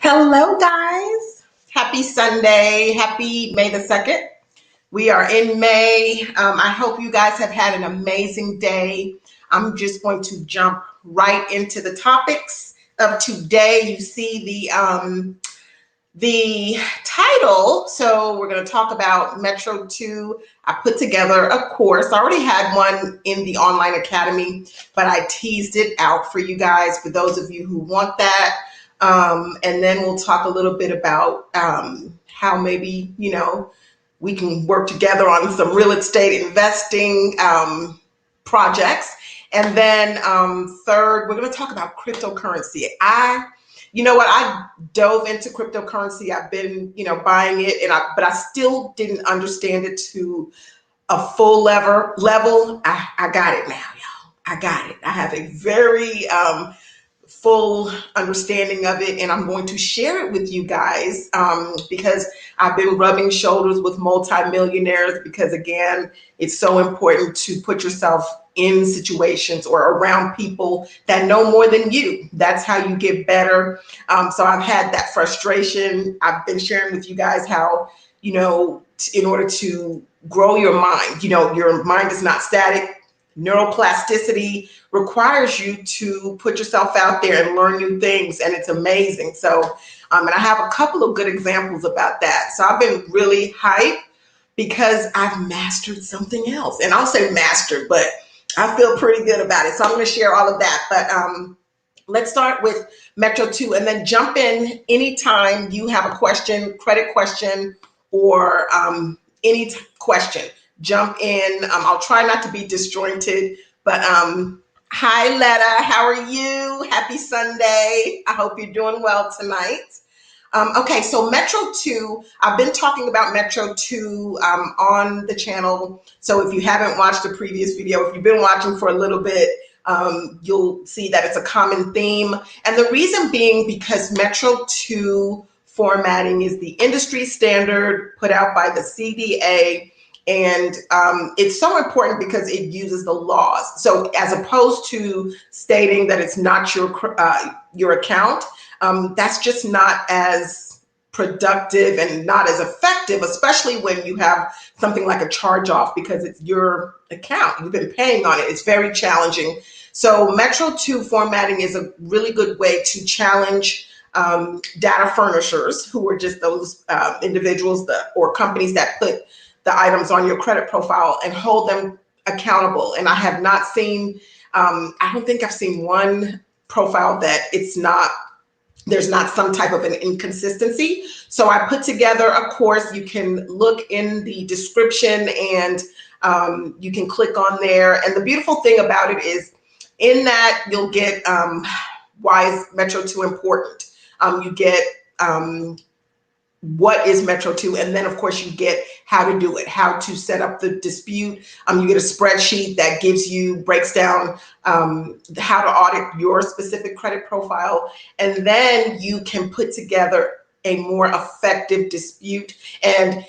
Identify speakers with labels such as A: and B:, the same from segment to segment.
A: Hello, guys. Happy Sunday. Happy May the 2nd. We are in May. I hope you guys have had an amazing day. I'm just going to jump right into the topics of today. You see the title. So we're going to talk about Metro 2. I put together a course. I already had one in the online academy, but I teased it out for you guys, for those of you who want that. And then we'll talk a little bit about how maybe, we can work together on some real estate investing projects. And then third, we're going to talk about cryptocurrency. You know what? I dove into cryptocurrency. I've been, buying it, but I still didn't understand it to a full level. I got it now, y'all. I got it. I have a very full understanding of it, and I'm going to share it with you guys because I've been rubbing shoulders with multimillionaires, because again, it's so important to put yourself in situations or around people that know more than you. That's how you get better. So I've had that frustration. I've been sharing with you guys how, in order to grow your mind, your mind is not static. Neuroplasticity requires you to put yourself out there and learn new things, and it's amazing. So, and I have a couple of good examples about that. So I've been really hyped because I've mastered something else, and I'll say mastered, but I feel pretty good about it. So I'm going to share all of that. But let's start with Metro 2, and then jump in anytime you have a question, credit question, or any question. Jump in. I'll try not to be disjointed, but hi, Letta. How are you? Happy Sunday. I hope you're doing well tonight. Okay, so Metro 2, I've been talking about Metro 2 on the channel. So if you haven't watched the previous video, if you've been watching for a little bit, you'll see that it's a common theme. And the reason being because Metro 2 formatting is the industry standard put out by the CDA. And it's so important because it uses the laws. So as opposed to stating that it's not your account, that's just not as productive and not as effective, especially when you have something like a charge off, because it's your account. You've been paying on it. It's very challenging. So Metro 2 formatting is a really good way to challenge data furnishers, who are just those individuals or companies that put the items on your credit profile, and hold them accountable. And I have not seen, I don't think I've seen one profile that there's not some type of an inconsistency. So I put together a course. You can look in the description, and you can click on there. And the beautiful thing about it is, in that you'll get why is Metro 2 important. You get what is Metro 2, and then of course you get how to do it, how to set up the dispute. You get a spreadsheet that breaks down how to audit your specific credit profile, and then you can put together a more effective dispute. And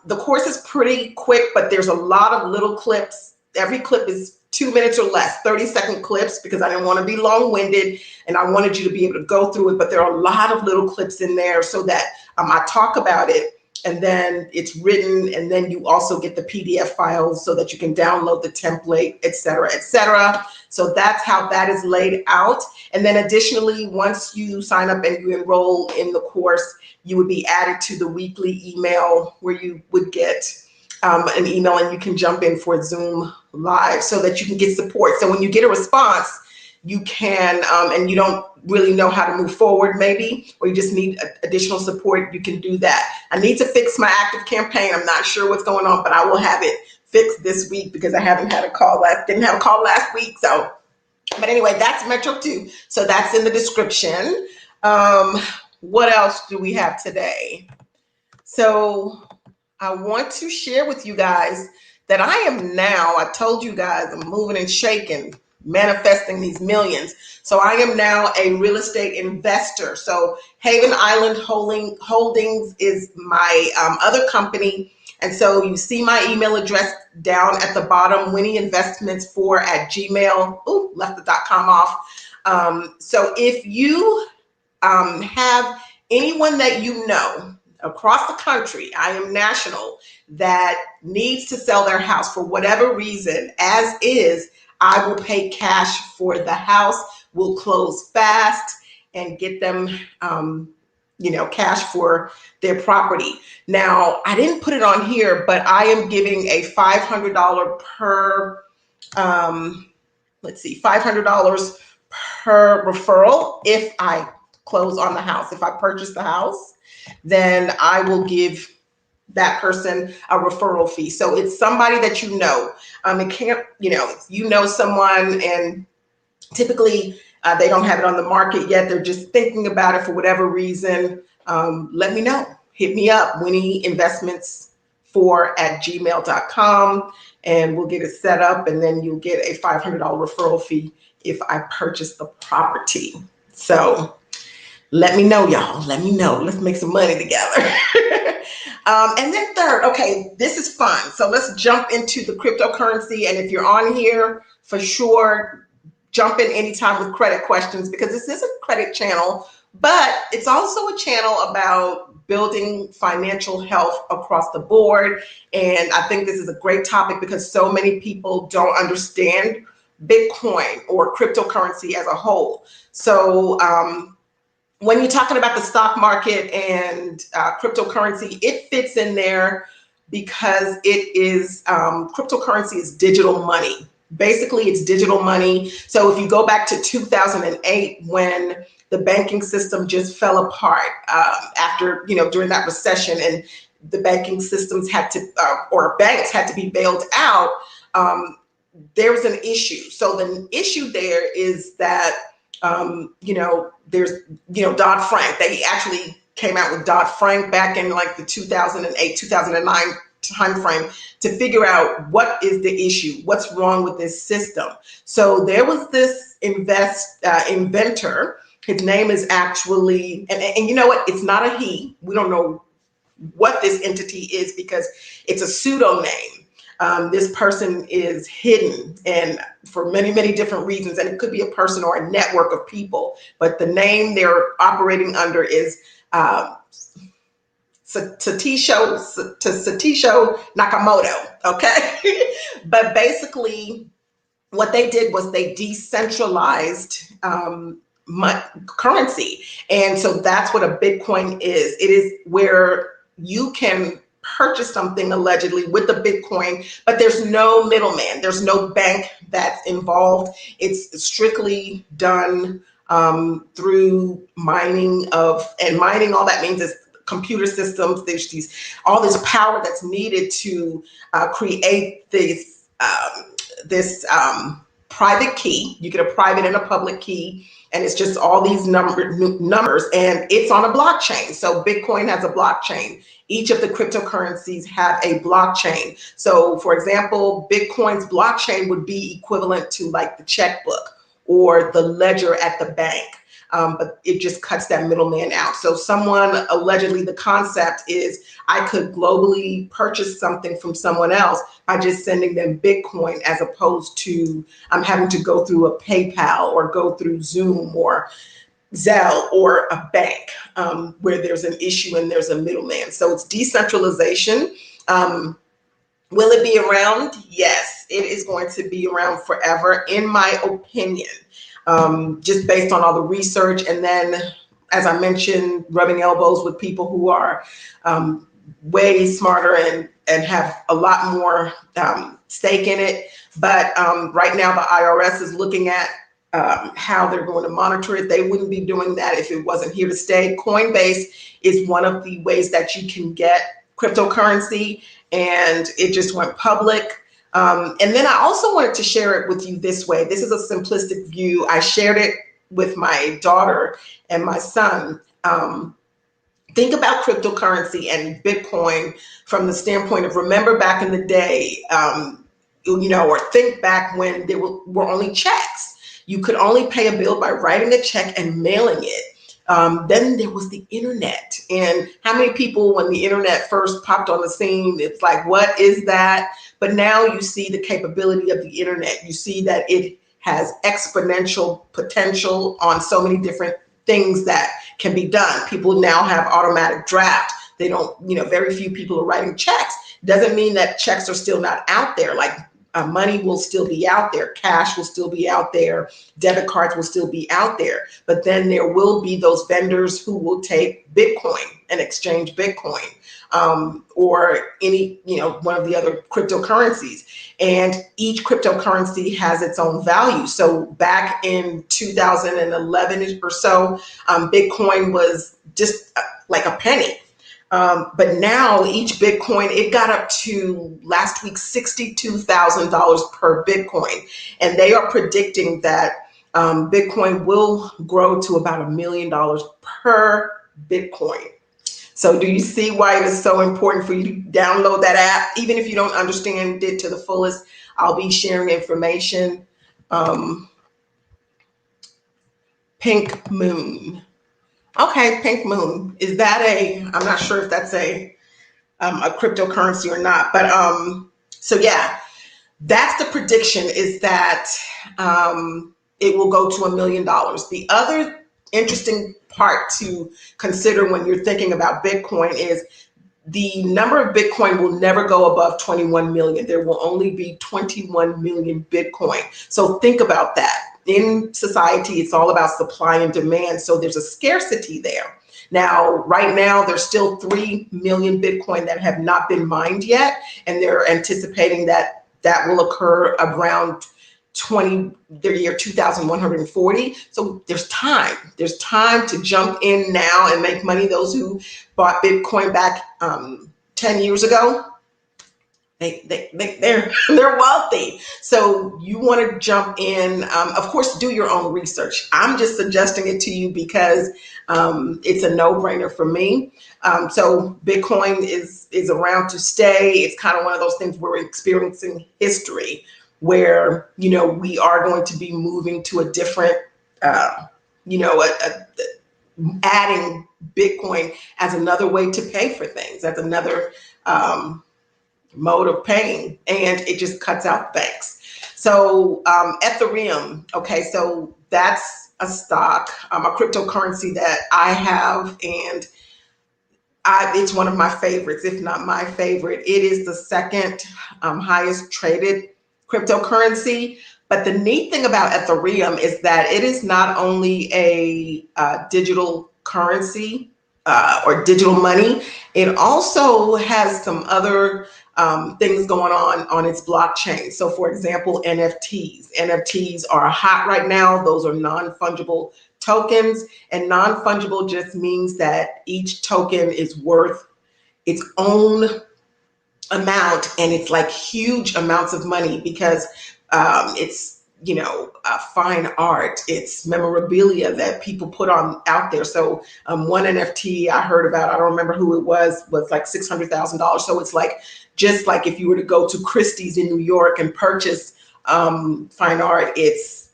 A: the course is pretty quick, but there's a lot of little clips. Every clip is 2 minutes or less, 30-second clips, because I didn't want to be long-winded and I wanted you to be able to go through it. But there are a lot of little clips in there so that I talk about it, and then it's written, and then you also get the PDF files so that you can download the template, et cetera, et cetera. So that's how that is laid out. And then additionally, once you sign up and you enroll in the course, you would be added to the weekly email, where you would get an email, and you can jump in for Zoom live so that you can get support. So when you get a response, you can, and you don't really know how to move forward maybe, or you just need additional support, you can do that. I need to fix my active campaign. I'm not sure what's going on, but I will have it fixed this week, because I didn't have a call last week. So, but anyway, that's Metro 2. So that's in the description. What else do we have today? So I want to share with you guys that I told you guys, I'm moving and shaking, manifesting these millions. So I am now a real estate investor. So Haven Island Holdings is my other company. And so you see my email address down at the bottom, winninginvestments4@gmail. Ooh, left the .com off. So if you have anyone that you know across the country, I am national, that needs to sell their house for whatever reason, as is, I will pay cash for the house. We'll close fast and get them, cash for their property. Now, I didn't put it on here, but I am giving a $500 per, $500 per referral. If I close on the house, if I purchase the house, then I will give that person a referral fee. So it's somebody that you know. It can't, you know someone, and typically they don't have it on the market yet. They're just thinking about it for whatever reason. Let me know. Hit me up, winnieinvestments4@gmail.com, and we'll get it set up, and then you'll get a $500 referral fee if I purchase the property. So let me know, y'all. Let me know. Let's make some money together. And then third, okay, this is fun. So let's jump into the cryptocurrency. And if you're on here, for sure, jump in anytime with credit questions, because this is a credit channel, but it's also a channel about building financial health across the board. And I think this is a great topic because so many people don't understand Bitcoin or cryptocurrency as a whole. So when you're talking about the stock market and cryptocurrency, it fits in there because it is, cryptocurrency is digital money. Basically, it's digital money. So if you go back to 2008, when the banking system just fell apart after, during that recession, and the banking systems had to, or banks had to be bailed out, there was an issue. So the issue there is that, there's, Dodd-Frank. They actually came out with Dodd-Frank back in like the 2008, 2009 timeframe to figure out what is the issue, what's wrong with this system. So there was this inventor. His name is actually, and you know what? It's not a he. We don't know what this entity is because it's a pseudonym. This person is hidden, and for many, many different reasons, and it could be a person or a network of people, but the name they're operating under is Satoshi Nakamoto, okay? But basically, what they did was they decentralized currency. And so that's what a Bitcoin is. It is where you can purchase something allegedly with the Bitcoin, but there's no middleman. There's no bank that's involved. It's strictly done through mining and mining, all that means is computer systems. There's all this power that's needed to create this private key. You get a private and a public key, and it's just all these numbers, and it's on a blockchain. So Bitcoin has a blockchain. Each of the cryptocurrencies have a blockchain. So for example, Bitcoin's blockchain would be equivalent to like the checkbook or the ledger at the bank. But it just cuts that middleman out. So someone, allegedly, the concept is I could globally purchase something from someone else by just sending them Bitcoin, as opposed to having to go through a PayPal or go through Zoom or Zelle or a bank where there's an issue and there's a middleman. So it's decentralization. Will it be around? Yes, it is going to be around forever, in my opinion. Just based on all the research, and then, as I mentioned, rubbing elbows with people who are way smarter and have a lot more stake in it. But right now, the IRS is looking at how they're going to monitor it. They wouldn't be doing that if it wasn't here to stay. Coinbase is one of the ways that you can get cryptocurrency, and it just went public. And then I also wanted to share it with you this way. This is a simplistic view. I shared it with my daughter and my son. Think about cryptocurrency and Bitcoin from the standpoint of, remember back in the day, or think back when there were only checks. You could only pay a bill by writing a check and mailing it. Then there was the internet, and how many people, when the internet first popped on the scene, it's like, what is that? But now you see the capability of the internet. You see that it has exponential potential on so many different things that can be done. People now have automatic draft. They don't, very few people are writing checks. Doesn't mean that checks are still not out there. Like money will still be out there. Cash will still be out there. Debit cards will still be out there. But then there will be those vendors who will take Bitcoin and exchange Bitcoin, or any, one of the other cryptocurrencies. And each cryptocurrency has its own value. So back in 2011 or so, Bitcoin was just like a penny. But now each Bitcoin, it got up to last week $62,000 per Bitcoin. And they are predicting that Bitcoin will grow to about $1 million per Bitcoin. So do you see why it is so important for you to download that app? Even if you don't understand it to the fullest, I'll be sharing information. Pink Moon. Okay, Pink Moon. Is that I'm not sure if that's a cryptocurrency or not, but so yeah, that's the prediction, is that it will go to $1 million. The other interesting part to consider when you're thinking about Bitcoin is the number of Bitcoin will never go above 21 million. There will only be 21 million Bitcoin. So think about that. In society, it's all about supply and demand. So there's a scarcity there. Now, right now, there's still 3 million Bitcoin that have not been mined yet. And they're anticipating that that will occur around the year 2140. So there's time. There's time to jump in now and make money. Those who bought Bitcoin back 10 years ago, they're wealthy. So you want to jump in. Of course, do your own research. I'm just suggesting it to you because it's a no-brainer for me. So Bitcoin is around to stay. It's kind of one of those things we're experiencing history, where we are going to be moving to a different, adding Bitcoin as another way to pay for things. That's another mode of paying, and it just cuts out banks. So Ethereum, okay, so that's a stock, a cryptocurrency that I have, and it's one of my favorites, if not my favorite. It is the second highest traded cryptocurrency. But the neat thing about Ethereum is that it is not only a digital currency or digital money, it also has some other things going on its blockchain. So for example, NFTs. NFTs are hot right now. Those are non-fungible tokens, and non-fungible just means that each token is worth its own amount, and it's like huge amounts of money because it's fine art, it's memorabilia that people put out there. So one NFT I heard about, I don't remember who it was like $600,000. So it's like, just like if you were to go to Christie's in New York and purchase fine art, it's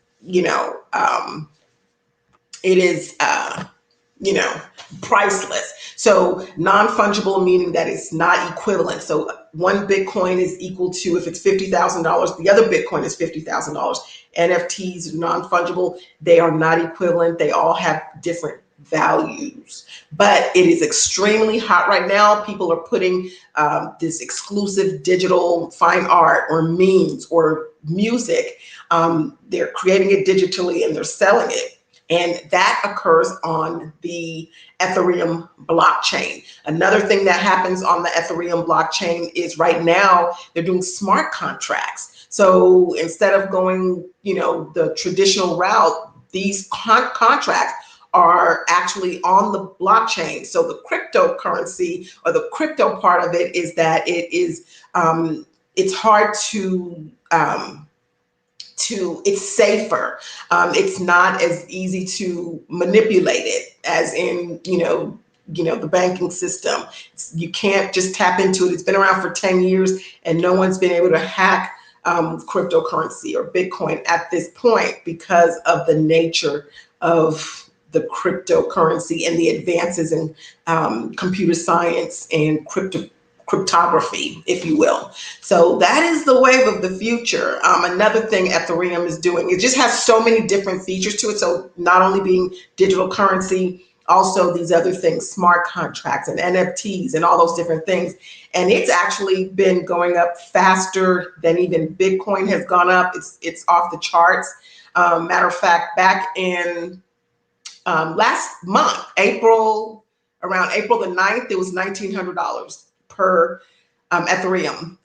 A: it is priceless. So non-fungible, meaning that it's not equivalent. So one Bitcoin is equal to, if it's $50,000, the other Bitcoin is $50,000. NFTs are non-fungible. They are not equivalent. They all have different values, but it is extremely hot right now. People are putting this exclusive digital fine art or memes or music. They're creating it digitally and they're selling it. And that occurs on the Ethereum blockchain. Another thing that happens on the Ethereum blockchain is right now they're doing smart contracts. So instead of going, the traditional route, these contracts are actually on the blockchain. So the cryptocurrency, or the crypto part of it, is that it is it's hard to it's safer. It's not as easy to manipulate it as in, the banking system. You can't just tap into it. It's been around for 10 years and no one's been able to hack cryptocurrency or Bitcoin at this point because of the nature of the cryptocurrency and the advances in computer science and cryptography, if you will. So that is the wave of the future. Another thing Ethereum is doing, it just has so many different features to it. So not only being digital currency, also these other things, smart contracts and NFTs and all those different things. And it's actually been going up faster than even Bitcoin has gone up. It's off the charts. Matter of fact, back in last month, around April the 9th, it was $1,900 per Ethereum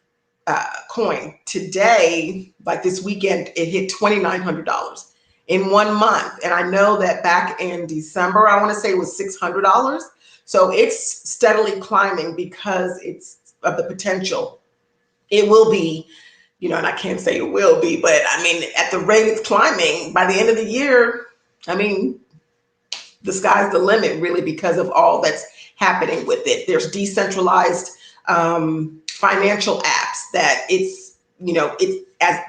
A: coin. Today, like this weekend, it hit $2,900 in 1 month. And I know that back in December, I want to say it was $600. So it's steadily climbing because it's of the potential. It will be, and I can't say it will be, but I mean, at the rate it's climbing, by the end of the year, I mean, the sky's the limit, really, because of all that's happening with it. There's decentralized financial apps that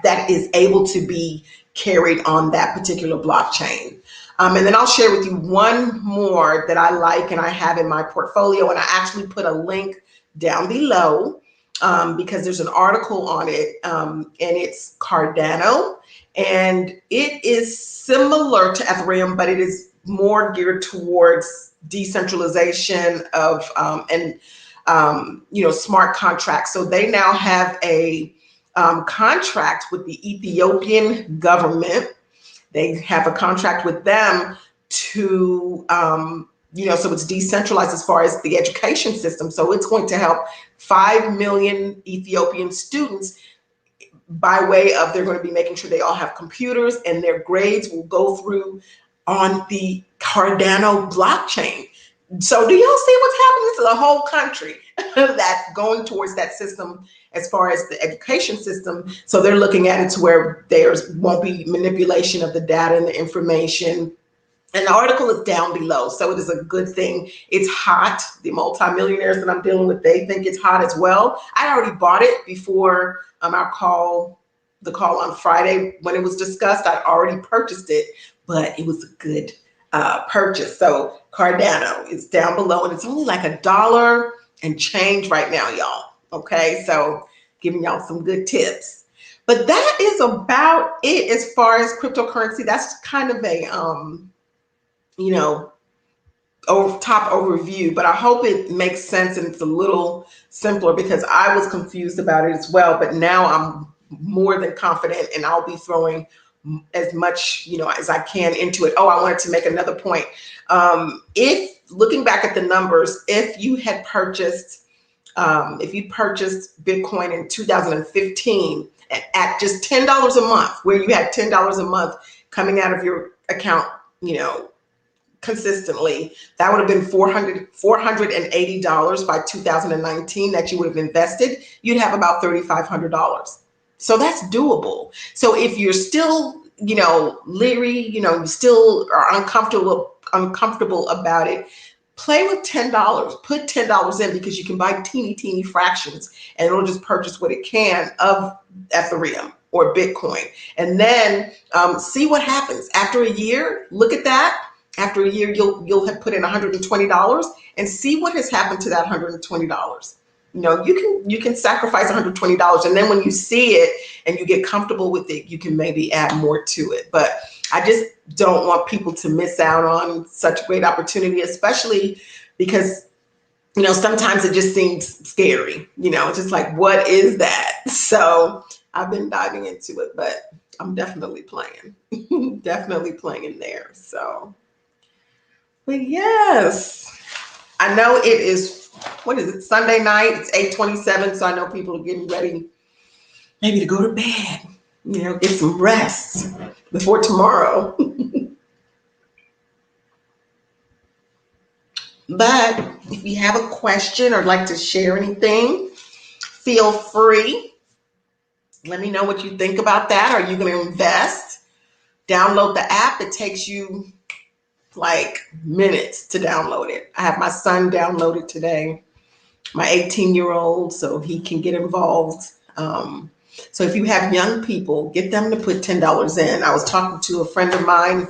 A: that is able to be carried on that particular blockchain. And then I'll share with you one more that I like and I have in my portfolio, and I actually put a link down below because there's an article on it, and it's Cardano, and it is similar to Ethereum, but it is more geared towards decentralization of smart contracts. So they now have a contract with the Ethiopian government. They have a contract with them to so it's decentralized as far as the education system. So it's going to help 5 million Ethiopian students by way of, they're going to be making sure they all have computers and their grades will go through on the Cardano blockchain. So do y'all see what's happening to the whole country that's going towards that system as far as the education system? So they're looking at it to where there won't be manipulation of the data and the information. And the article is down below, so it is a good thing. It's hot. The multimillionaires that I'm dealing with, they think it's hot as well. I already bought it before the call on Friday when it was discussed. I already purchased it, but it was a good purchase. So Cardano is down below, and it's only like $1 and change right now, y'all. Okay, so giving y'all some good tips. But that is about it as far as cryptocurrency. That's kind of a top overview, but I hope it makes sense and it's a little simpler because I was confused about it as well. But now I'm more than confident, and I'll be throwing as much as I can into it. Oh, I wanted to make another point. If looking back at the numbers, if you purchased Bitcoin in 2015 at just $10 a month, where you had $10 a month coming out of your account, consistently, that would have been $480 by 2019 that you would have invested. You'd have about $3,500. So that's doable. So if you're still, leery, you still are uncomfortable about it, play with $10. Put $10 in because you can buy teeny fractions, and it'll just purchase what it can of Ethereum or Bitcoin. And then see what happens after a year. Look at that. After a year, you'll have put in $120 and see what has happened to that $120. You can sacrifice $120, and then when you see it and you get comfortable with it, you can maybe add more to it. But I just don't want people to miss out on such a great opportunity, especially because sometimes it just seems scary. It's just like, what is that? So I've been diving into it, but I'm definitely playing, definitely playing in there. So. But yes, I know it is, what is it, Sunday night? It's 8:27, so I know people are getting ready maybe to go to bed, get some rest before tomorrow. But if you have a question or like to share anything, feel free. Let me know what you think about that. Are you going to invest? Download the app. It takes you like minutes to download it. I have my son download it today, my 18-year-old, so he can get involved. So if you have young people, get them to put $10 in. I was talking to a friend of mine,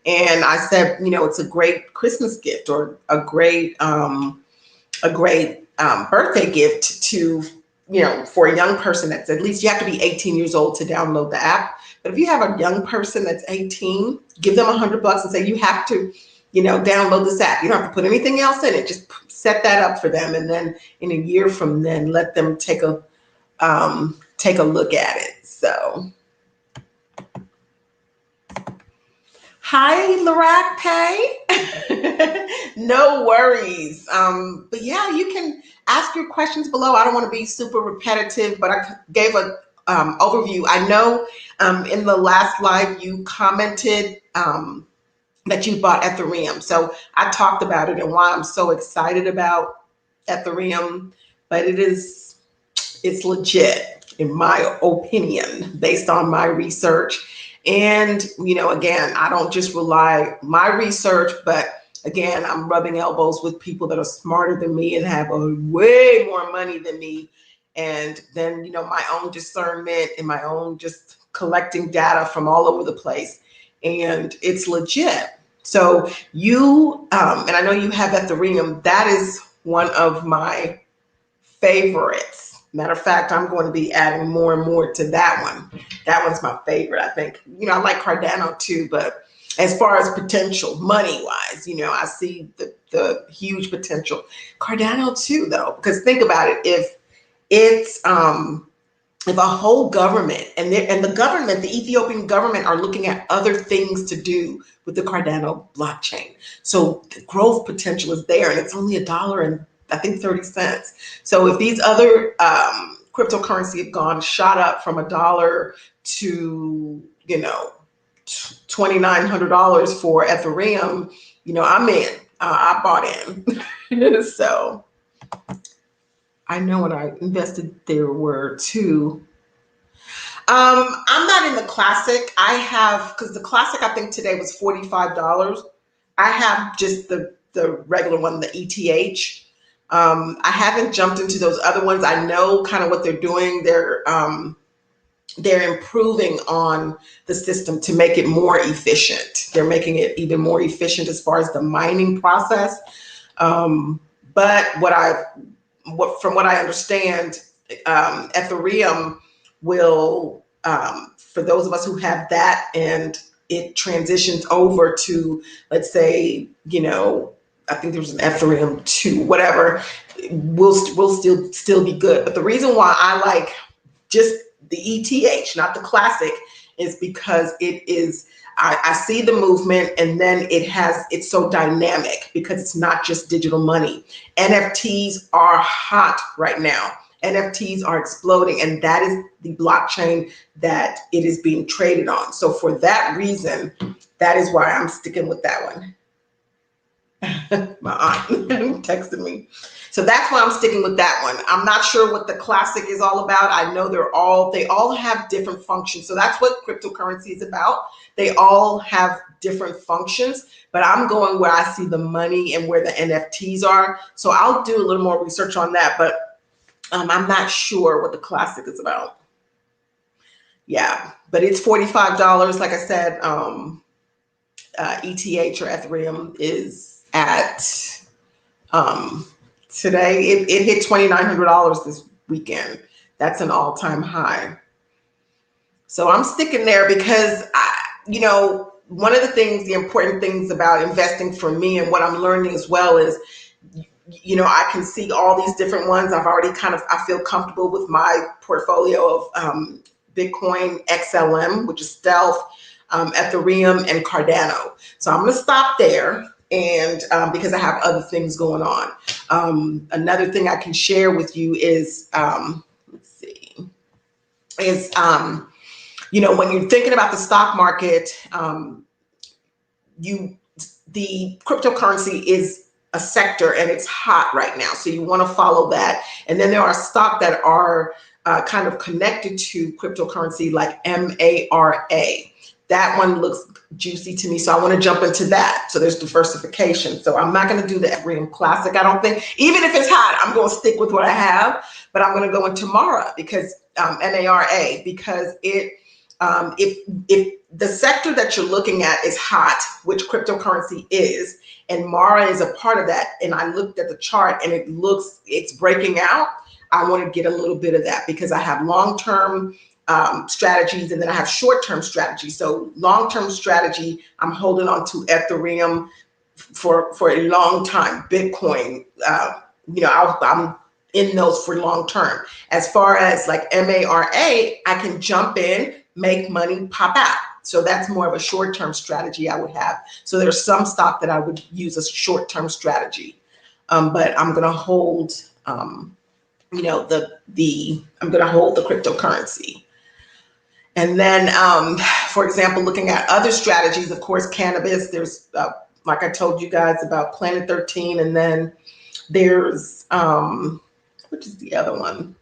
A: and I said, it's a great Christmas gift or a great birthday gift to, for a young person that's, at least you have to be 18 years old to download the app. But if you have a young person that's 18, give them $100 and say, you have to download this app. You don't have to put anything else in it. Just set that up for them. And then in a year from then, let them take a look at it. So, hi, Larac Pay. No worries. But yeah, you can ask your questions below. I don't want to be super repetitive, but I gave a overview. I know in the last live you commented that you bought Ethereum. So I talked about it and why I'm so excited about Ethereum, but it's legit in my opinion, based on my research. And, again, I don't just rely my research, but again, I'm rubbing elbows with people that are smarter than me and have way more money than me. And then, my own discernment and my own just collecting data from all over the place. And it's legit. So you, and I know you have Ethereum, that is one of my favorites. Matter of fact, I'm going to be adding more and more to that one. That one's my favorite, I think. I like Cardano too, but as far as potential, money-wise, I see the huge potential. Cardano too, though, because think about it. If it's if a whole government and the government, the Ethiopian government, are looking at other things to do with the Cardano blockchain, so the growth potential is there, and it's only $1 and I think 30 cents. So if these other cryptocurrency have shot up from $1 to $2,900 for Ethereum, I'm in. I bought in. So I know what I invested there were too. I'm not in the classic. I have, because the classic I think today was $45. I have just the regular one, the ETH. I haven't jumped into those other ones. I know kind of what they're doing. They're improving on the system to make it more efficient. They're making it even more efficient as far as the mining process. But from what I understand, Ethereum will, for those of us who have that and it transitions over to, let's say, I think there's an Ethereum 2, whatever, will still be good. But the reason why I like just the ETH, not the classic, is because it is, I see the movement, and then it's so dynamic because it's not just digital money. NFTs are hot right now. NFTs are exploding, and that is the blockchain that it is being traded on. So for that reason, that is why I'm sticking with that one. My aunt texted me. So that's why I'm sticking with that one. I'm not sure what the classic is all about. I know they all have different functions. So that's what cryptocurrency is about. They all have different functions, but I'm going where I see the money and where the NFTs are. So I'll do a little more research on that, but I'm not sure what the classic is about. Yeah, but it's $45. Like I said, ETH or Ethereum is at today. It hit $2,900 this weekend. That's an all-time high. So I'm sticking there because one of the important things about investing for me and what I'm learning as well is, I can see all these different ones. I feel comfortable with my portfolio of Bitcoin, XLM, which is Stealth, Ethereum, and Cardano. So I'm going to stop there, and because I have other things going on. Another thing I can share with you is, when you're thinking about the stock market, the cryptocurrency is a sector and it's hot right now. So you want to follow that. And then there are stocks that are kind of connected to cryptocurrency, like MARA. That one looks juicy to me. So I want to jump into that. So there's diversification. So I'm not going to do the Ethereum Classic, I don't think. Even if it's hot, I'm going to stick with what I have. But I'm going to go into MARA, because MARA, because if the sector that you're looking at is hot, which cryptocurrency is, and MARA is a part of that, and I looked at the chart and it's breaking out, I want to get a little bit of that because I have long-term strategies, and then I have short-term strategies. So long-term strategy, I'm holding on to Ethereum for a long time. Bitcoin, I'm in those for long term. As far as like MARA, I can jump in, make money, pop out. So that's more of a short-term strategy I would have. So there's some stock that I would use as short-term strategy, but I'm going to hold, I'm going to hold the cryptocurrency. And then, for example, looking at other strategies, of course, cannabis, there's, like I told you guys about Planet 13, and then there's, which is the other one?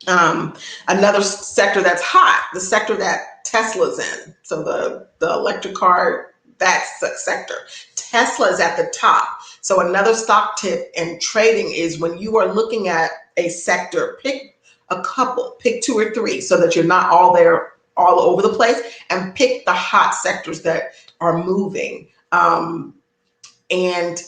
A: Another sector that's hot, the sector that Tesla's in. So the electric car, that's the sector. Tesla is at the top. So another stock tip in trading is when you are looking at a sector, pick a couple, pick 2 or 3 so that you're not all over the place, and pick the hot sectors that are moving. And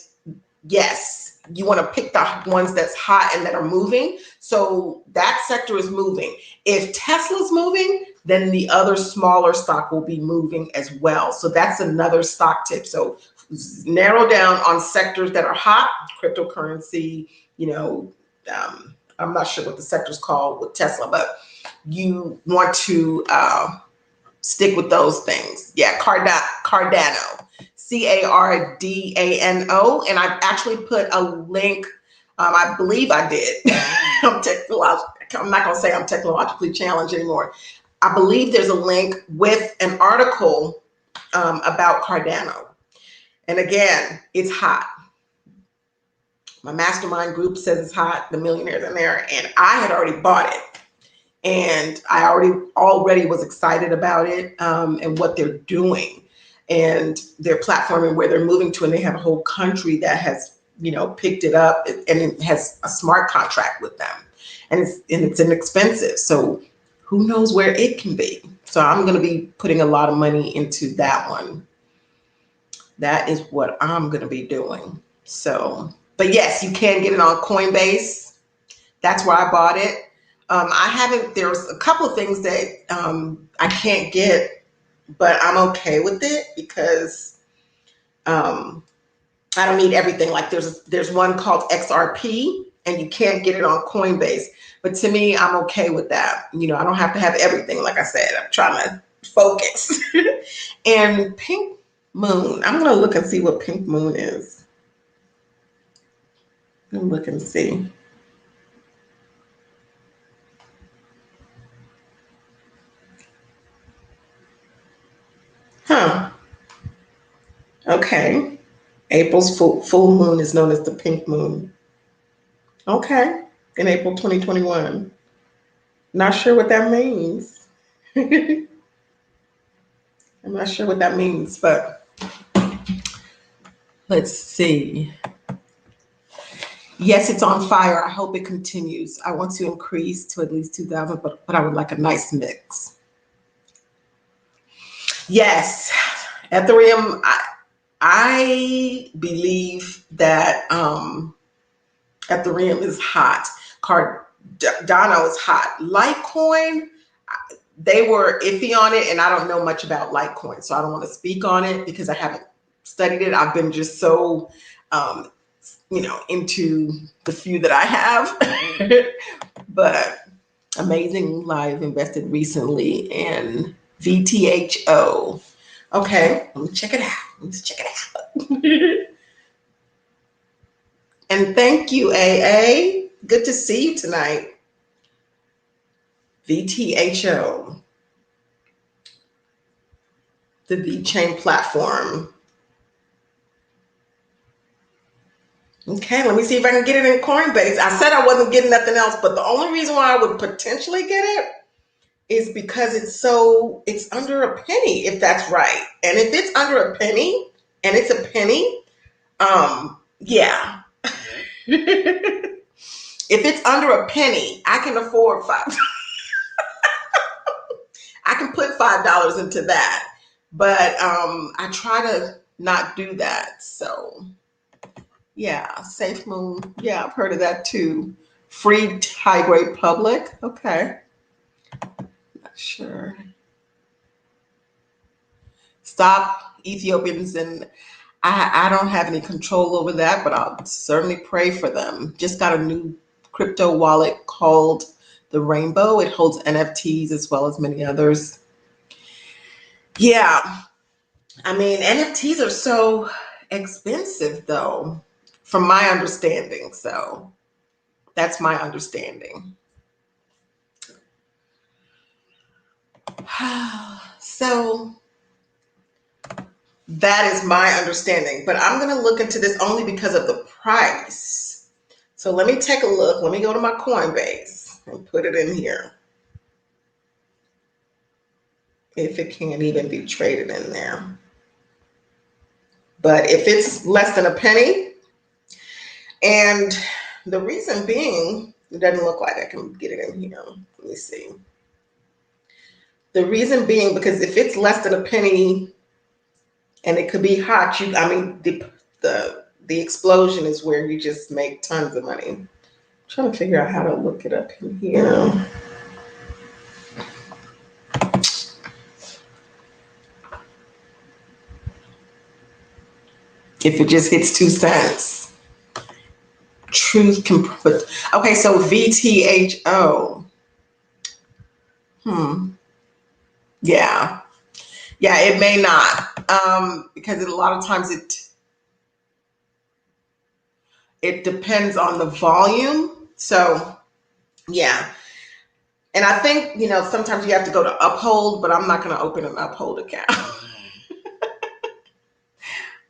A: yes, you want to pick the ones that's hot and that are moving. So that sector is moving. If Tesla's moving, then the other smaller stock will be moving as well. So that's another stock tip. So narrow down on sectors that are hot, cryptocurrency, I'm not sure what the sector's called with Tesla, but you want to stick with those things. Yeah, Cardano. Cardano, and I've actually put a link. I believe I did. I'm not going to say I'm technologically challenged anymore. I believe there's a link with an article about Cardano. And again, it's hot. My mastermind group says it's hot. The millionaires in there, and I had already bought it. And I already was excited about it and what they're doing and their platform and where they're moving to. And they have a whole country that has, picked it up, and it has a smart contract with them. And it's inexpensive. So who knows where it can be. So I'm going to be putting a lot of money into that one. That is what I'm going to be doing. So, but yes, you can get it on Coinbase. That's where I bought it. There's a couple of things that I can't get, but I'm okay with it because I don't need everything. Like there's one called XRP, and you can't get it on Coinbase. But to me, I'm okay with that. I don't have to have everything. Like I said, I'm trying to focus. And Pink Moon, I'm going to look and see what Pink Moon is. Let me look and see. Huh. Okay. April's full moon is known as the pink moon. Okay. In April 2021. Not sure what that means. I'm not sure what that means, but let's see. Yes, it's on fire. I hope it continues. I want to increase to at least 2,000, but I would like a nice mix. Yes, Ethereum. I believe that Ethereum is hot. Cardano is hot. Litecoin, they were iffy on it, and I don't know much about Litecoin, so I don't want to speak on it because I haven't studied it. I've been just so, into the few that I have. But amazing. I've invested recently in VTHO. Okay, let me check it out. And thank you, AA. Good to see you tonight. VTHO, the VeChain platform. Okay, let me see if I can get it in Coinbase. I said I wasn't getting nothing else, but the only reason why I would potentially get it is because it's under a penny, if that's right. And if it's under a penny, and it's a penny, yeah. If it's under a penny, I can afford $5. I can put $5 into that, but I try to not do that. So yeah, Safe Moon. Yeah, I've heard of that too. Free high grade public. Okay. Not sure. Stop Ethiopians, and I don't have any control over that, but I'll certainly pray for them. Just got a new crypto wallet called the Rainbow. It holds NFTs as well as many others. Yeah, I mean, NFTs are so expensive though, from my understanding. So that's my understanding. So that is my understanding, but I'm going to look into this only because of the price. So let me take a look. Let me go to my Coinbase and put it in here. If it can't even be traded in there. But if it's less than a penny, and the reason being, it doesn't look like I can get it in here. Let me see. The reason being, because if it's less than a penny and it could be hot, I mean, the explosion is where you just make tons of money. I'm trying to figure out how to look it up in here. If it just hits 2 cents. Truth can put, okay, so VTHO. Yeah. Yeah, it may not. Because a lot of times it depends on the volume. So yeah. And I think, sometimes you have to go to Uphold, but I'm not going to open an Uphold account.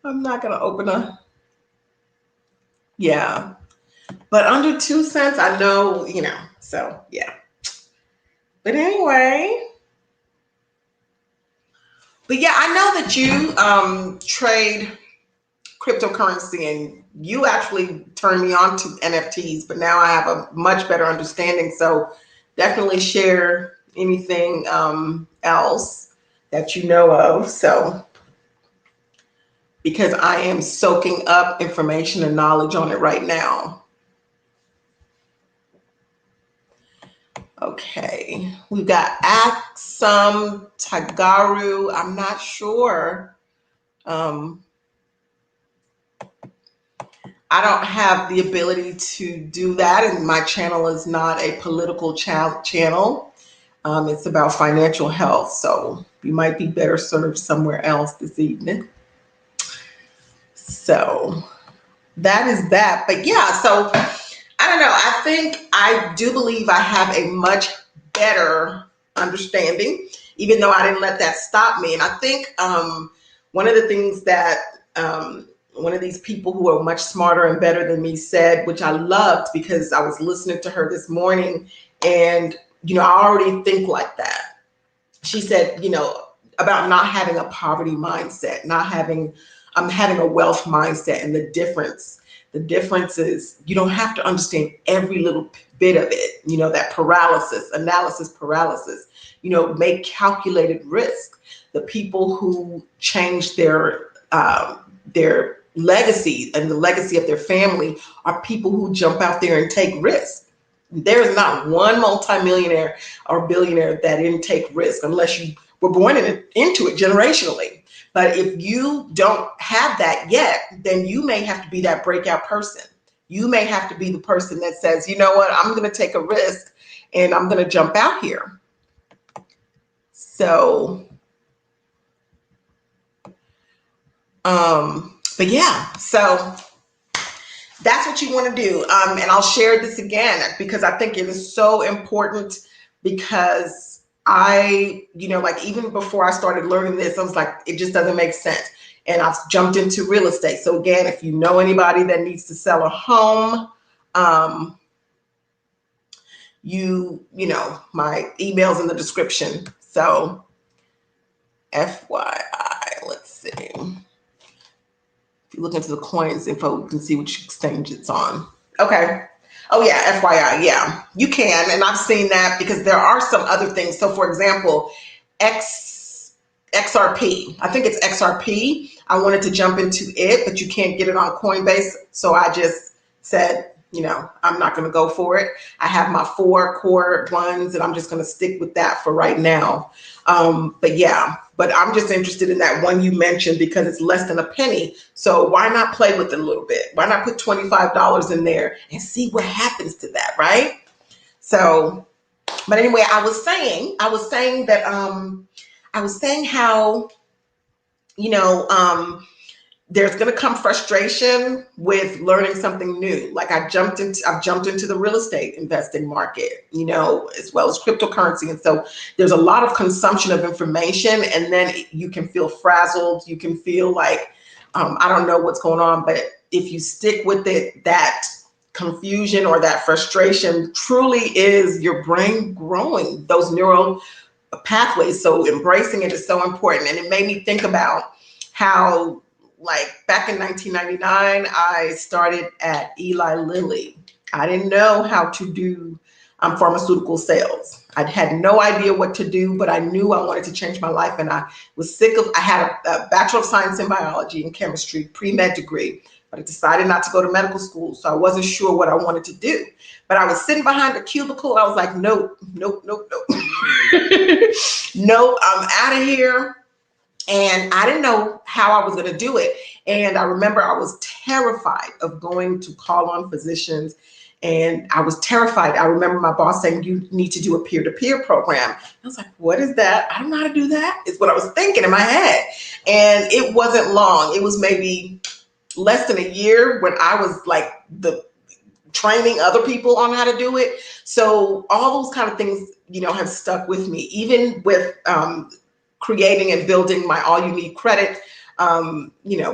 A: I'm not going to open yeah. But under 2 cents, I know, so yeah. But anyway. But yeah, I know that you trade cryptocurrency and you actually turned me on to NFTs, but now I have a much better understanding. So definitely share anything else that you know of. So, because I am soaking up information and knowledge on it right now. Okay, we've got Axum, Tagaru. I'm not sure. I don't have the ability to do that, and my channel is not a political channel. It's about financial health, so you might be better served somewhere else this evening. So that is that. But yeah, so I don't know. I do believe I have a much better understanding, even though I didn't let that stop me. And I think one of the things that one of these people who are much smarter and better than me said, which I loved because I was listening to her this morning, and I already think like that. She said, about not having a poverty mindset, not having having a wealth mindset, and the difference. The difference is you don't have to understand every little bit of it. That analysis paralysis. Make calculated risk. The people who change their legacy and the legacy of their family are people who jump out there and take risks. There is not one multimillionaire or billionaire that didn't take risk unless you were born into it generationally. But if you don't have that yet, then you may have to be that breakout person. You may have to be the person that says, you know what, I'm going to take a risk and I'm going to jump out here. So, but yeah, so that's what you want to do. And I'll share this again because I think it is so important, because like even before I started learning this, I was like, it just doesn't make sense. And I've jumped into real estate. So again, if you know anybody that needs to sell a home, my email's in the description. So FYI, let's see. If you look into the coins info, you can see which exchange it's on. Okay. Oh yeah, FYI, yeah, you can. And I've seen that because there are some other things. So for example, XRP, I think it's XRP. I wanted to jump into it, but you can't get it on Coinbase. So I just said, I'm not going to go for it. I have my 4 core ones and I'm just going to stick with that for right now. But I'm just interested in that one you mentioned because it's less than a penny. So why not play with it a little bit? Why not put $25 in there and see what happens to that, right? So, but anyway, I was saying that I was saying how, you know, there's going to come frustration with learning something new. Like I've jumped into the real estate investing market, as well as cryptocurrency. And so there's a lot of consumption of information, and then you can feel frazzled. You can feel like, I don't know what's going on. But if you stick with it, that confusion or that frustration truly is your brain growing those neural pathways. So embracing it is so important. And it made me think about how, like back in 1999, I started at Eli Lilly. I didn't know how to do pharmaceutical sales. I had no idea what to do, but I knew I wanted to change my life. And I was I had a Bachelor of Science in Biology and Chemistry, pre-med degree, but I decided not to go to medical school. So I wasn't sure what I wanted to do. But I was sitting behind a cubicle. I was like, nope. Nope, I'm out of here. And I didn't know how I was going to do it. And I remember I was terrified of going to call on physicians. And I was terrified. I remember my boss saying, you need to do a peer-to-peer program. I was like, what is that? I don't know how to do that. Is what I was thinking in my head. And it wasn't long. It was maybe less than a year when I was like training other people on how to do it. So all those kind of things, have stuck with me, even with creating and building my all you need credit,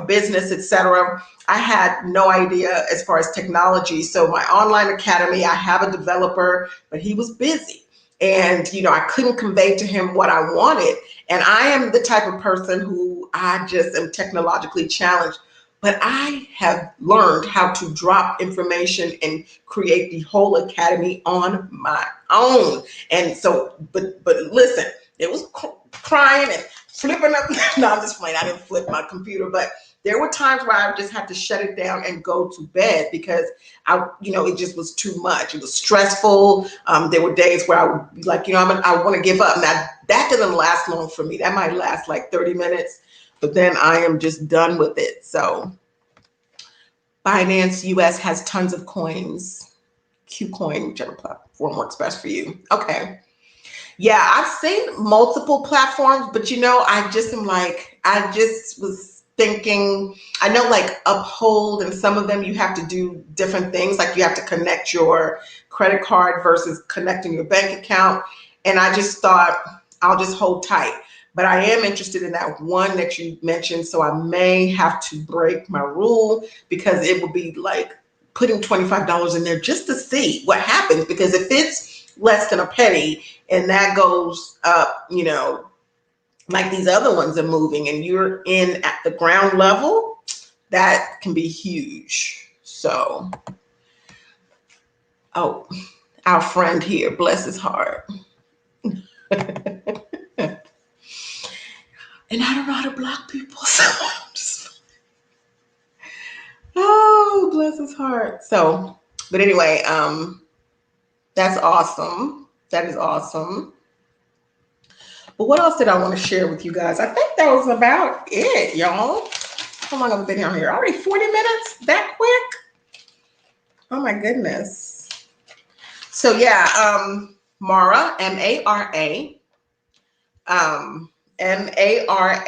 A: business, etc. I had no idea as far as technology. So my online academy, I have a developer, but he was busy. And, I couldn't convey to him what I wanted. And I am the type of person who I just am technologically challenged. But I have learned how to drop information and create the whole academy on my own. And so, but listen, it was crying and flipping up. No, I'm just playing. I didn't flip my computer, but there were times where I just had to shut it down and go to bed because it just was too much. It was stressful. There were days where I would be like, I want to give up. Now that doesn't last long for me. That might last like 30 minutes, but then I am just done with it. So Binance US has tons of coins. Qcoin, whichever platform works best for you. Okay. Yeah, I've seen multiple platforms, but I just was thinking, I know like Uphold and some of them you have to do different things. Like you have to connect your credit card versus connecting your bank account. And I just thought I'll just hold tight. But I am interested in that one that you mentioned. So I may have to break my rule because it would be like putting $25 in there just to see what happens. Because if it's less than a penny and that goes up, like these other ones are moving and you're in at the ground level, that can be huge. So, our friend here, bless his heart. And I don't know how to block people, so I'm just, bless his heart. So, but anyway, that's awesome. That is awesome. But what else did I want to share with you guys? I think that was about it, y'all. How long have I been on here? Already 40 minutes? That quick? Oh my goodness. So yeah, Mara, M-A-R-A. MARA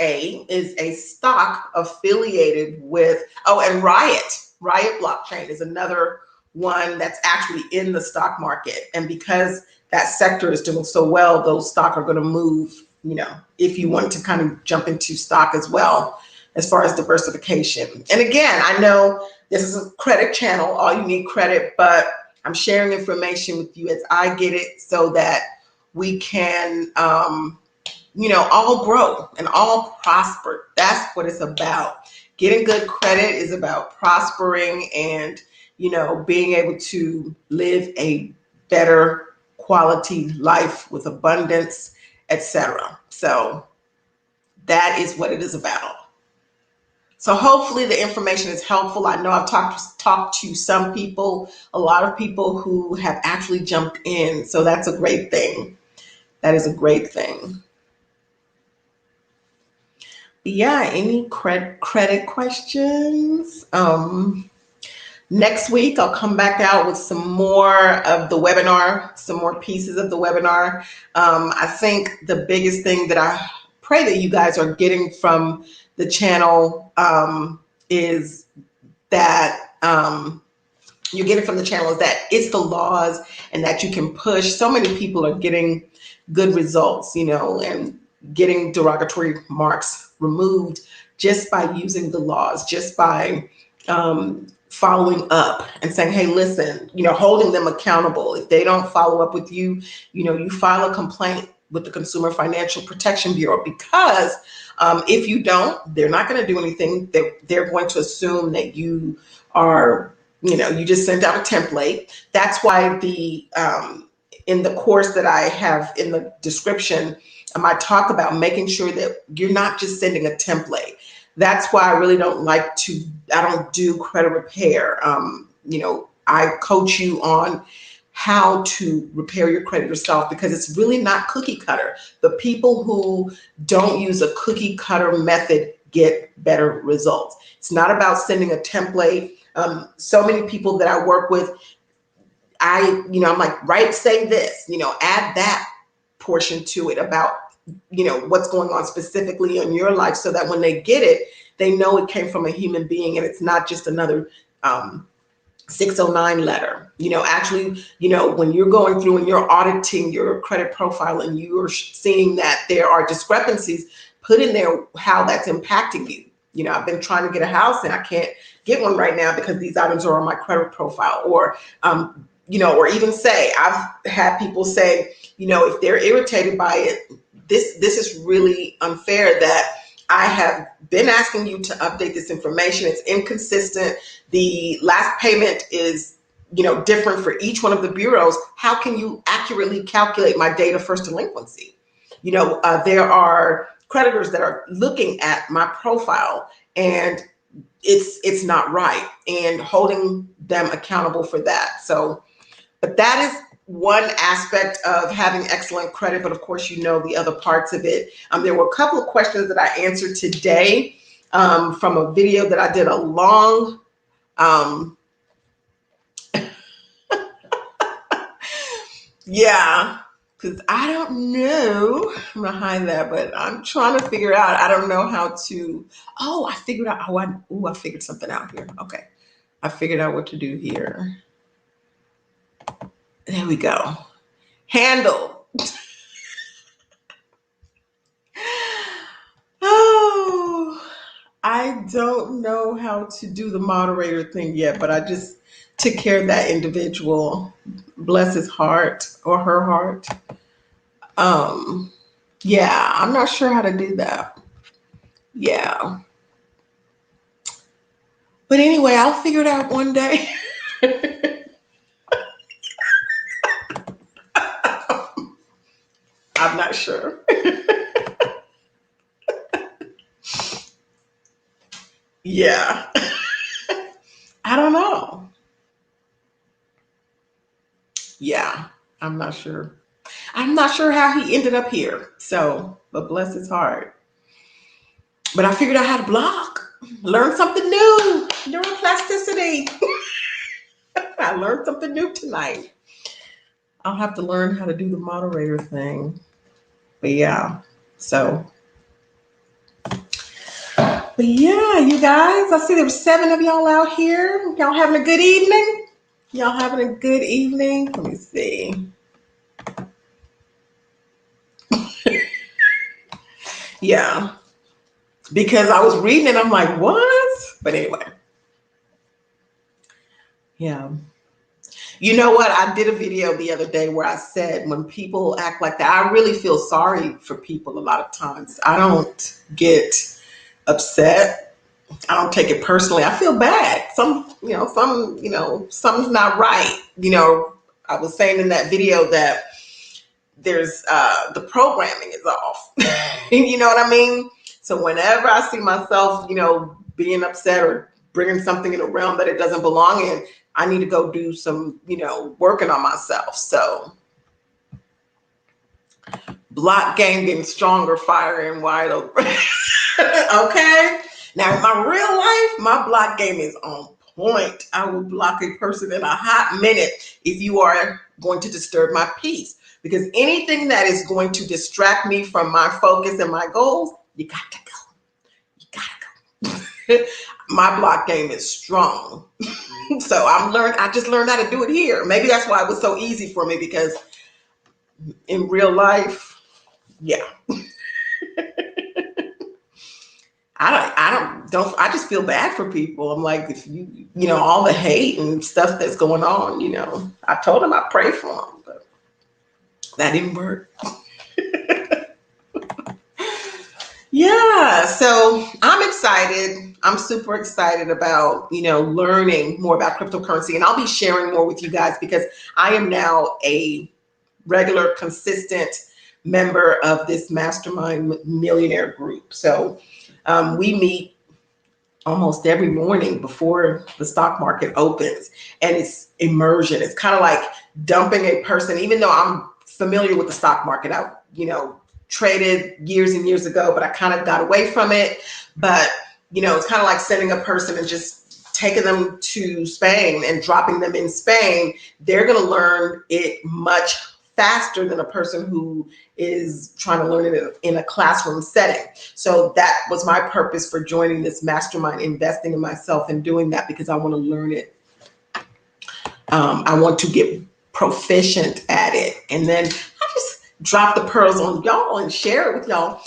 A: is a stock affiliated with, and Riot. Riot blockchain is another one that's actually in the stock market. And because that sector is doing so well, those stock are going to move, if you want to kind of jump into stock as well, as far as diversification. And again, I know this is a credit channel, all you need credit, but I'm sharing information with you as I get it so that we can, all grow and all prosper. That's what it's about. Getting good credit is about prospering and, being able to live a better quality life with abundance, etc. So that is what it is about. So hopefully the information is helpful. I know I've talked to some people, a lot of people who have actually jumped in. So that's a great thing. That is a great thing. Yeah, any credit questions? Next week, I'll come back out with some more of the webinar, some more pieces of the webinar. I think the biggest thing that I pray that you guys are getting from the channel is that you're getting from the channel is that it's the laws and that you can push. So many people are getting good results, you know, and getting derogatory marks removed just by using the laws, just by following up and saying, hey, listen, you know, holding them accountable. If they don't follow up with you, you know, you file a complaint with the Consumer Financial Protection Bureau, because if you don't, they're not going to do anything. They're going to assume that you are, you know, you just sent out a template. That's why in the course that I have in the description, I talk about making sure that you're not just sending a template. That's why I really don't I don't do credit repair. You know, I coach you on how to repair your credit yourself, because it's really not cookie cutter. The people who don't use a cookie cutter method get better results. It's not about sending a template. So many people that I work with, I'm like, say this, you know, add that portion to it about, you know, what's going on specifically in your life, so that when they get it, they know it came from a human being and it's not just another 609 letter. You know, actually, you know, when you're going through and you're auditing your credit profile and you're seeing that there are discrepancies, put in there how that's impacting you. You know, I've been trying to get a house and I can't get one right now because these items are on my credit profile. Or, you know, or even say, I've had people say, you know, if they're irritated by it, this is really unfair that I have been asking you to update this information. It's inconsistent. The last payment is, you know, different for each one of the bureaus. How can you accurately calculate my date of first delinquency? You know, there are creditors that are looking at my profile and it's not right, and holding them accountable for that. So, but that is one aspect of having excellent credit, but of course, you know, the other parts of it. There were a couple of questions that I answered today from a video that I did a long, yeah, because I don't know, I'm gonna hide that, but I'm trying to figure out, I don't know how to, I figured out, I figured something out here. Okay, I figured out what to do here. There we go. Handle. Oh, I don't know how to do the moderator thing yet, but I just took care of that individual. Bless his heart or her heart. Yeah, I'm not sure how to do that. Yeah. But anyway, I'll figure it out one day. I'm not sure. Yeah. I don't know. Yeah, I'm not sure. I'm not sure how he ended up here. So, but bless his heart. But I figured out how to block. Learn something new. Neuroplasticity. I learned something new tonight. I'll have to learn how to do the moderator thing. But yeah, so. But yeah, you guys, I see there were 7 of y'all out here. Y'all having a good evening? Y'all having a good evening? Let me see. Yeah, because I was reading it, I'm like, what? But anyway. Yeah. You know what? I did a video the other day where I said when people act like that, I really feel sorry for people a lot of times. I don't get upset. I don't take it personally. I feel bad. Something's not right. You know, I was saying in that video that there's the programming is off. You know what I mean? So whenever I see myself, you know, being upset or bringing something in a realm that it doesn't belong in, I need to go do some, working on myself. So block game getting stronger, fire and wide open. Okay. Now in my real life, my block game is on point. I will block a person in a hot minute if you are going to disturb my peace. Because anything that is going to distract me from my focus and my goals, you got to go. You gotta go. My block game is strong. So I just learned how to do it here. Maybe that's why it was so easy for me, because in real life, yeah. I just feel bad for people. I'm like, if all the hate and stuff that's going on, I told them I pray for them, but that didn't work. Yeah, so I'm excited. I'm super excited about, learning more about cryptocurrency, and I'll be sharing more with you guys because I am now a regular, consistent member of this Mastermind Millionaire group. So we meet almost every morning before the stock market opens, and it's immersion. It's kind of like dumping a person, even though I'm familiar with the stock market. I, traded years and years ago, but I kind of got away from it. But, it's kind of like sending a person and just taking them to Spain and dropping them in Spain. They're going to learn it much faster than a person who is trying to learn it in a classroom setting. So that was my purpose for joining this mastermind, investing in myself and doing that, because I want to learn it. I want to get proficient at it. And then I just drop the pearls on y'all and share it with y'all.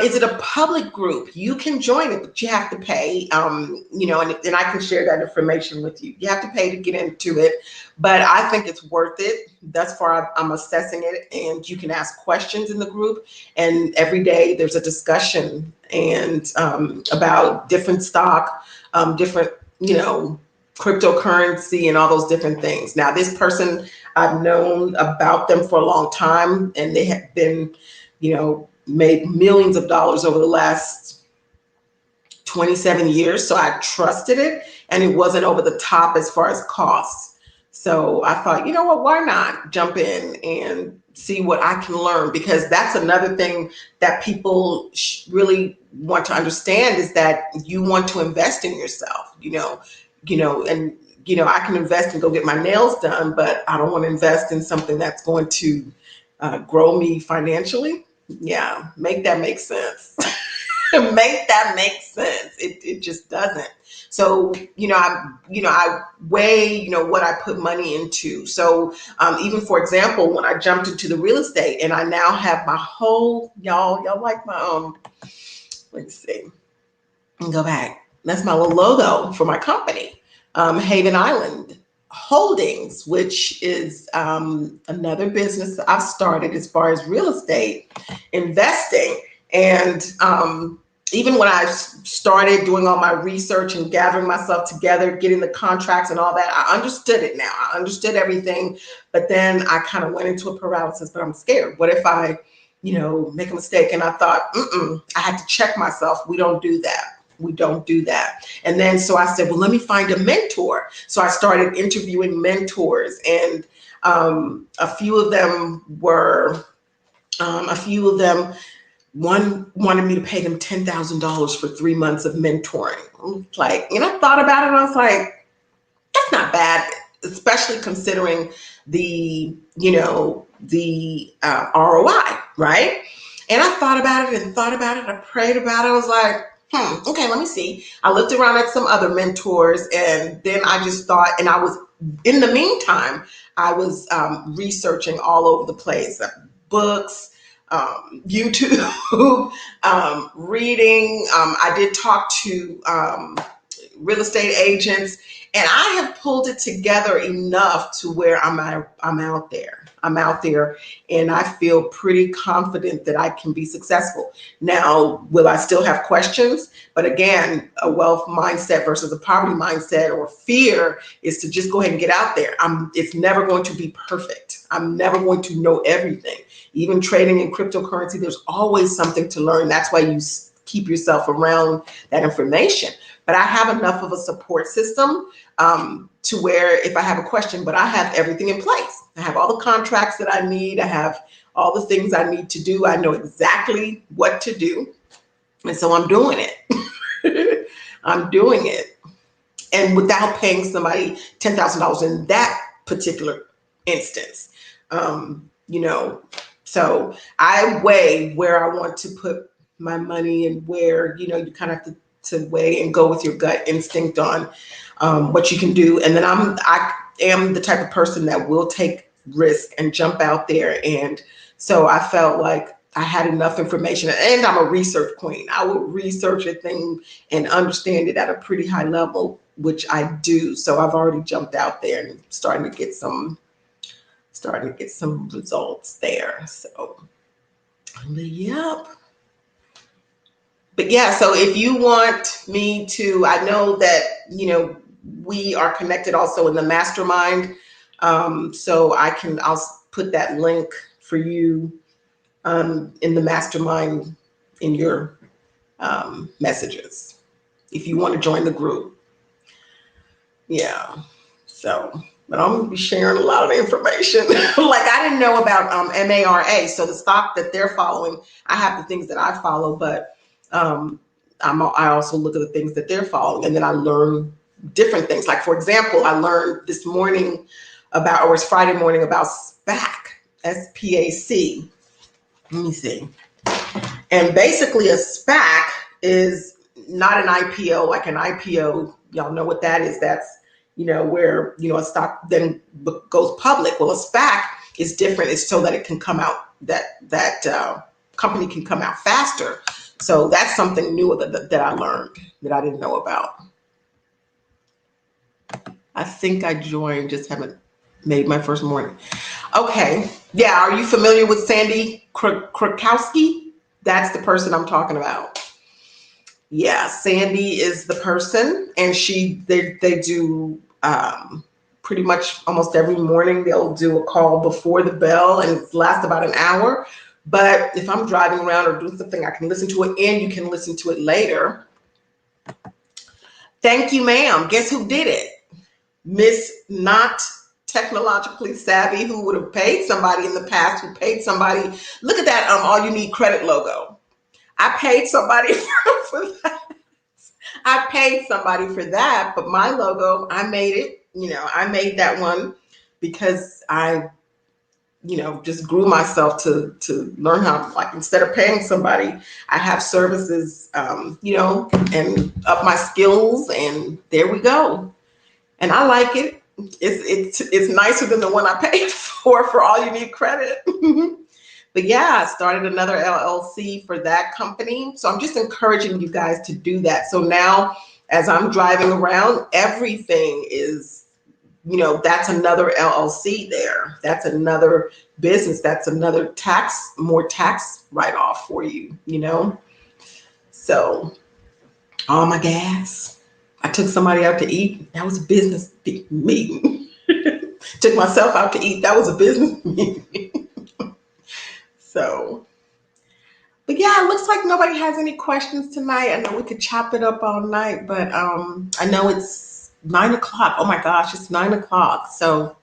A: Is it a public group? You can join it, but you have to pay, and I can share that information with you. You have to pay to get into it, but I think it's worth it. Thus far, I'm assessing it, and you can ask questions in the group, and every day there's a discussion and about different stock, different, cryptocurrency and all those different things. Now, this person, I've known about them for a long time, and they have been, made millions of dollars over the last 27 years. So I trusted it, and it wasn't over the top as far as costs. So I thought, you know what, why not jump in and see what I can learn? Because that's another thing that people really want to understand, is that you want to invest in yourself, and I can invest and go get my nails done, but I don't want to invest in something that's going to grow me financially. Yeah, make that make sense. Make that make sense. It just doesn't. So, I weigh, what I put money into. So even, for example, when I jumped into the real estate, and I now have my whole, y'all like my, let's see, and go back. That's my little logo for my company, Haven Island Holdings, which is another business I've started as far as real estate investing. And even when I started doing all my research and gathering myself together, getting the contracts and all that, I understood it now. I understood everything. But then I kind of went into a paralysis, but I'm scared. What if I, make a mistake? And I thought, I had to check myself. We don't do that. We don't do that. And then so I said, well, let me find a mentor. So I started interviewing mentors, and a few of them, one wanted me to pay them $10,000 for 3 months of mentoring. Like, and I thought about it, and I was like, that's not bad, especially considering the ROI, right? And I thought about it and thought about it. I prayed about it. I was like, okay, let me see. I looked around at some other mentors, and then I just thought, and I was, in the meantime, I was researching all over the place, books, YouTube, reading. I did talk to real estate agents, and I have pulled it together enough to where I'm out there. I'm out there, and I feel pretty confident that I can be successful. Now, will I still have questions? But again, a wealth mindset versus a poverty mindset or fear is to just go ahead and get out there. It's never going to be perfect. I'm never going to know everything. Even trading in cryptocurrency, there's always something to learn. That's why you keep yourself around that information. But I have enough of a support system to where if I have a question, but I have everything in place. I have all the contracts that I need. I have all the things I need to do. I know exactly what to do. And so I'm doing it. I'm doing it. And without paying somebody $10,000 in that particular instance. You know, so I weigh where I want to put my money and where, you know, you kind of have to weigh and go with your gut instinct on what you can do. And then I am the type of person that will take risk and jump out there. And so I felt like I had enough information, and I'm a research queen. I will research a thing and understand it at a pretty high level, which I do. So I've already jumped out there and starting to get some results there. So, yep. But yeah, so if you want me to, I know that, you know, we are connected also in the mastermind. So I'll put that link for you in the mastermind in your messages if you want to join the group. Yeah. So, but I'm going to be sharing a lot of information. Like I didn't know about MARA. So the stock that they're following, I have the things that I follow, but I also look at the things that they're following, and then I learn different things. Like, for example, I learned this morning about, or it's Friday morning, about SPAC, SPAC. Let me see. And basically a SPAC is not an IPO. Like an IPO, y'all know what that is. That's, you know, where, you know, a stock then goes public. Well, a SPAC is different. It's so that it can come out, that company can come out faster. So that's something new that I learned that I didn't know about. I think I joined, just haven't made my first morning. Okay. Yeah. Are you familiar with Sandy Krakowski? That's the person I'm talking about. Yeah. Sandy is the person, and they do pretty much almost every morning. They'll do a call before the bell, and it lasts about an hour. But if I'm driving around or doing something, I can listen to it, and you can listen to it later. Thank you, ma'am. Guess who did it? Miss Not Technologically Savvy, who would have paid somebody in the past, who paid somebody. Look at that All You Need Credit logo. I paid somebody for that. I paid somebody for that, but my logo, I made it. You know, I made that one because I, you know, just grew myself to learn how, like, instead of paying somebody, I have services, you know, and up my skills, and there we go. And I like it. It's nicer than the one I paid for All You Need Credit. But yeah, I started another LLC for that company. So I'm just encouraging you guys to do that. So now as I'm driving around, everything is, you know, that's another LLC there. That's another business. That's another more tax write-off for you, you know? So all my gas. I took somebody out to eat. That was a business meeting. Took myself out to eat. That was a business meeting. So, but yeah, it looks like nobody has any questions tonight. I know we could chop it up all night, but I know it's 9 o'clock. Oh my gosh, it's 9 o'clock. So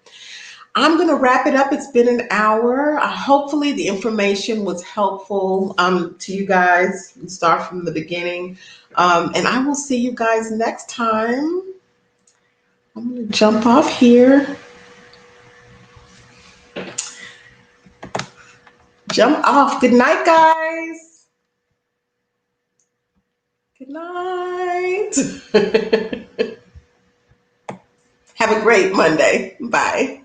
A: I'm going to wrap it up. It's been an hour. Hopefully the information was helpful to you guys. We start from the beginning. And I will see you guys next time. I'm going to jump off here. Jump off. Good night, guys. Good night. Have a great Monday. Bye.